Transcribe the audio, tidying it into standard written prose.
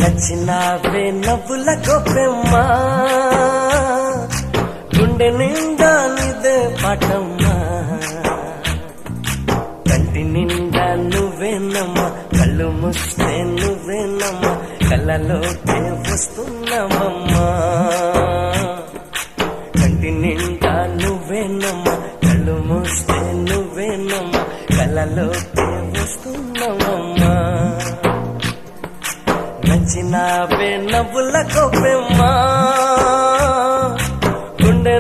నచ్చినావే నవ్వుల గొప్పెమ్మా గుండె నిండా నీదే పాటమ్మా కంటి నిండా నువ్వేనమ్మా కళ్ళు మూస్తే నువ్వేనమ్మా కళ్ళలోకే వస్తున్నావమ్మా కంటి నిండా నువ్వేనమ్మా కళ్ళు మూస్తే నువ్వేనమ్మా కళ్ళలోకే వస్తున్నావమ్మా నచ్చినావే నవ్వుల గొప్పెమ్మా గుండె